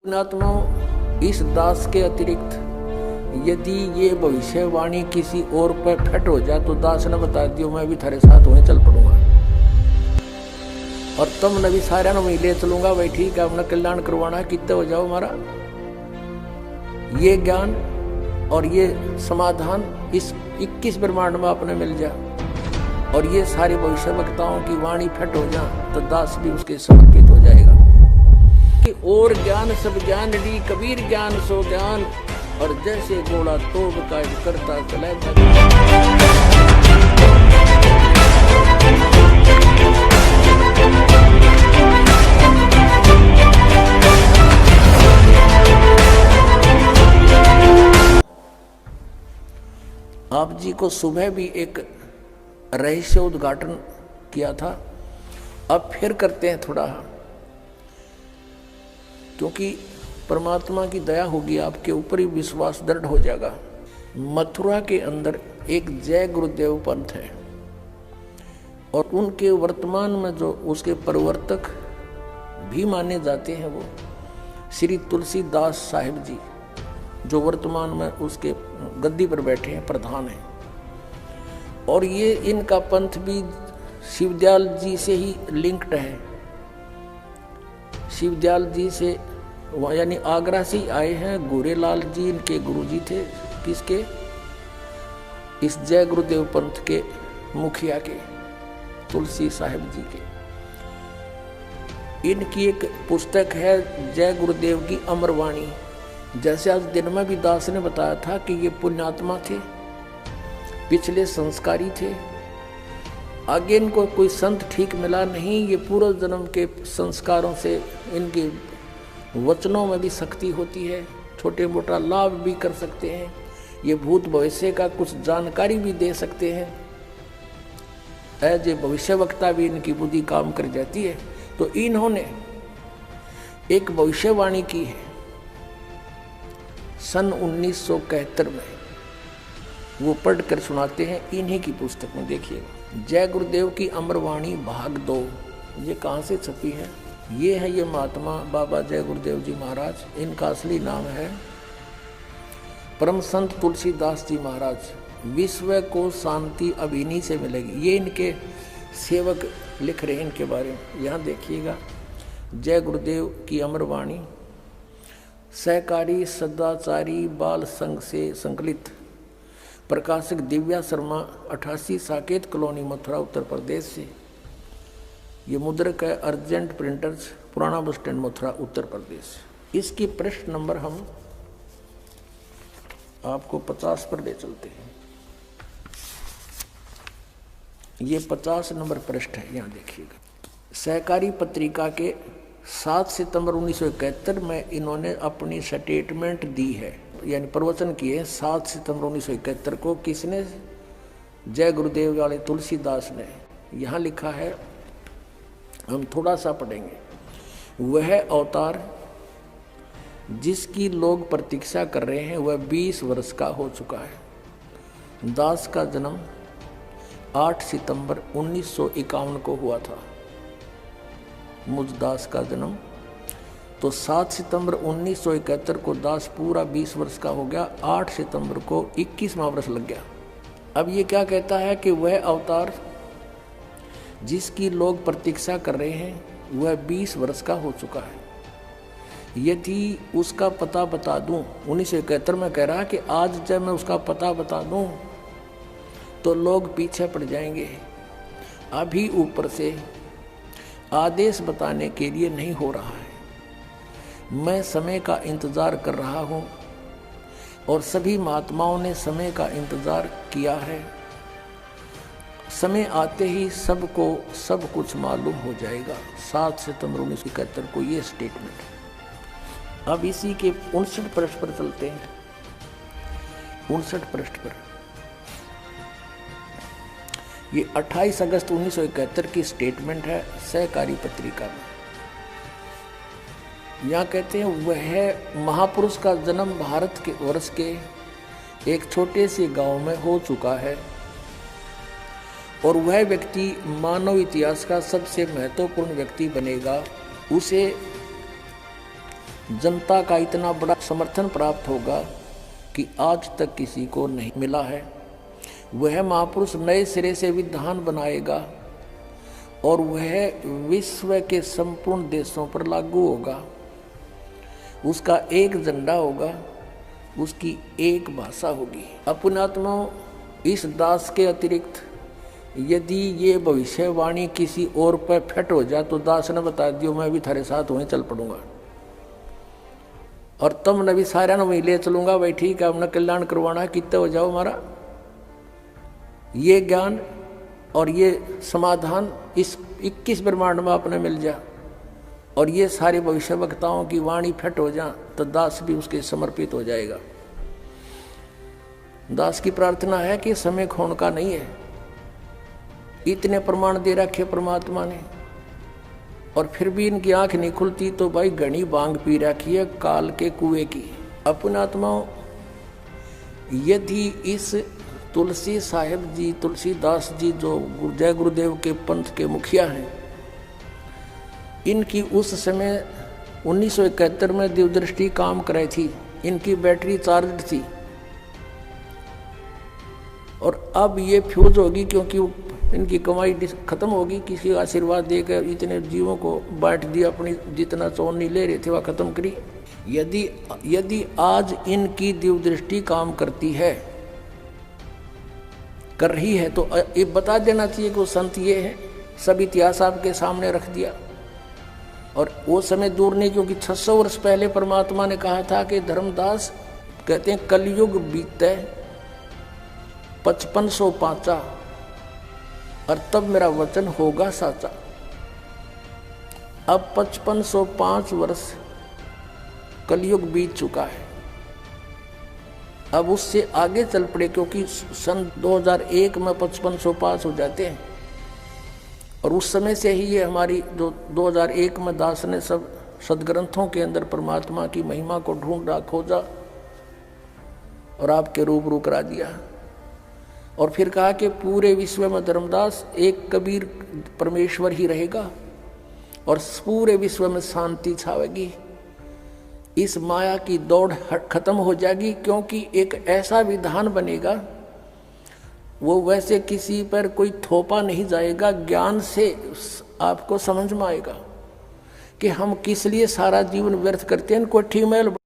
पुण्यात्माओं, इस दास के अतिरिक्त यदि ये भविष्यवाणी किसी और पर फट हो जाए तो दास ने बता दियो मैं भी थारे साथ होने चल पड़ूंगा और तुम नबी सारे मैं ले चलूंगा। भाई ठीक है, अपना कल्याण करवाना है, कितने हो जाओ हमारा। ये ज्ञान और ये समाधान इस 21 ब्रह्मांड में आपने मिल जाए और ये सारे भविष्य वक्ताओं की वाणी फट हो जाए तो दास भी उसके समर्पित हो जाएगा। और ज्ञान सब ज्ञान ली कबीर ज्ञान सो ज्ञान, और जैसे घोड़ा तोड़ का करता चला। आप जी को सुबह भी एक रहस्य उद्घाटन किया था, अब फिर करते हैं थोड़ा, क्योंकि परमात्मा की दया होगी आपके ऊपर ही विश्वास दृढ़ हो जाएगा। मथुरा के अंदर एक जय गुरुदेव पंथ है और उनके वर्तमान में जो उसके प्रवर्तक भी माने जाते हैं वो श्री तुलसीदास साहिब जी, जो वर्तमान में उसके गद्दी पर बैठे हैं, प्रधान हैं। और ये इनका पंथ भी शिवदयाल जी से ही लिंक्ड है। शिवदयाल जी से यानी आगरा से ही आए हैं। गोरेलाल जी इनके गुरुजी थे, किसके? इस जय गुरुदेव पंथ के मुखिया के, तुलसी साहिब जी के। इनकी एक पुस्तक है जय गुरुदेव की अमरवाणी। जैसे आज दिन में भी दास ने बताया था कि ये पुण्यात्मा थे, पिछले संस्कारी थे, आगे इनको कोई संत ठीक मिला नहीं। ये पूर्व जन्म के संस्कारों से इनके वचनों में भी शक्ति होती है, छोटे मोटा लाभ भी कर सकते हैं, ये भूत भविष्य का कुछ जानकारी भी दे सकते हैं। एज ए भविष्यवक्ता भी इनकी बुद्धि काम कर जाती है। तो इन्होंने एक भविष्यवाणी की है सन 1971 में, वो पढ़ कर सुनाते हैं इन्हीं की पुस्तक में। देखिएगा, जय गुरुदेव की अमरवाणी भाग 2। ये कहाँ से छपी है? ये है ये महात्मा बाबा जय गुरुदेव जी महाराज। इनका असली नाम है परम संत तुलसीदास जी महाराज। विश्व को शांति अब इन्हीं से मिलेगी, ये इनके सेवक लिख रहे हैं इनके बारे में। यहाँ देखिएगा, जय गुरुदेव की अमरवाणी सहकारी सदाचारी बाल संघ से संकलित, प्रकाशक दिव्या शर्मा, 88 साकेत कॉलोनी, मथुरा, उत्तर प्रदेश से। ये मुद्रक है अर्जेंट प्रिंटर्स, पुराना बस स्टैंड, मथुरा, उत्तर प्रदेश। इसकी पृष्ठ नंबर हम आपको 50 पर ले चलते हैं। ये 50 नंबर पृष्ठ है। यहाँ देखिएगा, सहकारी पत्रिका के 7 सितंबर 1971 में इन्होंने अपनी स्टेटमेंट दी है, यानी प्रवचन किए 7 सितंबर 1971 को। किसने? जय गुरुदेव वाले तुलसीदास ने। यहाँ लिखा है, हम थोड़ा सा पढ़ेंगे। वह अवतार जिसकी लोग प्रतीक्षा कर रहे हैं वह 20 वर्ष का हो चुका है। दास का जन्म 8 सितंबर 1951 को हुआ था। मुझ दास का जन्म तो 7 सितंबर 1971 को दास पूरा 20 वर्ष का हो गया। 8 सितंबर को 21वां वर्ष लग गया। अब ये क्या कहता है कि वह अवतार जिसकी लोग प्रतीक्षा कर रहे हैं वह 20 वर्ष का हो चुका है। यदि उसका पता बता दूं, 1971 में कह रहा है कि आज जब मैं उसका पता बता दूं तो लोग पीछे पड़ जाएंगे। अभी ऊपर से आदेश बताने के लिए नहीं हो रहा है। मैं समय का इंतजार कर रहा हूं और सभी महात्माओं ने समय का इंतजार किया है। समय आते ही सबको सब कुछ मालूम हो जाएगा। 7 सितंबर 1971 को ये स्टेटमेंट है। अब इसी के 59 पृष्ठ पर चलते हैं। 59 पृष्ठ पर ये 28 अगस्त 1971 की स्टेटमेंट है सहकारी पत्रिका में। यहाँ कहते हैं, वह महापुरुष का जन्म भारत के वर्ष के एक छोटे से गांव में हो चुका है और वह व्यक्ति मानव इतिहास का सबसे महत्वपूर्ण व्यक्ति बनेगा। उसे जनता का इतना बड़ा समर्थन प्राप्त होगा कि आज तक किसी को नहीं मिला है। वह महापुरुष नए सिरे से विधान बनाएगा और वह विश्व के संपूर्ण देशों पर लागू होगा। उसका एक झंडा होगा, उसकी एक भाषा होगी। अपनात्माओं, इस दास के अतिरिक्त यदि ये भविष्यवाणी किसी और पर फट हो जाए तो दास ने बता दियो मैं भी थारे साथ वहीं चल पड़ूंगा और तुम न भी सारा न वहीं ले चलूंगा। भाई ठीक है, अपना कल्याण करवाना कितने हो जाओ हमारा। ये ज्ञान और ये समाधान इस 21 ब्रह्मांड में अपने मिल जा और ये सारे भविष्य वक्ताओं की वाणी फट हो जा तो दास भी उसके समर्पित हो जाएगा। दास की प्रार्थना है कि समय खोन का नहीं है। इतने प्रमाण दे रखे परमात्मा ने और फिर भी इनकी आंख नहीं खुलती तो भाई घनी बांग पी रखी है काल के कुएं की। अपनात्माओं, यदि इस तुलसी साहिब जी, तुलसीदास जी जो जय गुरुदेव के पंथ के मुखिया हैं, इनकी उस समय 1971 में दिव्यदृष्टि काम कराई थी, इनकी बैटरी चार्ज थी और अब ये फ्यूज होगी क्योंकि इनकी कमाई खत्म होगी। किसी आशीर्वाद देकर इतने जीवों को बांट दिया, अपनी जितना चौनी ले रहे थे वह खत्म करी। यदि आज इनकी दिव्यदृष्टि काम करती है, कर रही है, तो ये बता देना चाहिए कि वो संत ये है। सब इतिहास आपके सामने रख दिया और वो समय दूर नहीं, क्योंकि 600 वर्ष पहले परमात्मा ने कहा था कि धर्मदास कहते हैं कलयुग बीते 5505 और तब मेरा वचन होगा साचा। अब 5505 वर्ष कलयुग बीत चुका है। अब उससे आगे चल पड़े, क्योंकि सन 2001 में 5505 हो जाते हैं और उस समय से ही ये हमारी जो 2001 में दास ने सब सदग्रंथों के अंदर परमात्मा की महिमा को ढूंढा, खोजा और आपके रूबरू करा दिया। और फिर कहा कि पूरे विश्व में धर्मदास एक कबीर परमेश्वर ही रहेगा और पूरे विश्व में शांति छावेगी। इस माया की दौड़ खत्म हो जाएगी, क्योंकि एक ऐसा विधान बनेगा वो वैसे किसी पर कोई थोपा नहीं जाएगा। ज्ञान से आपको समझ में आएगा कि हम किस लिए सारा जीवन व्यर्थ करते हैं। कोठी महल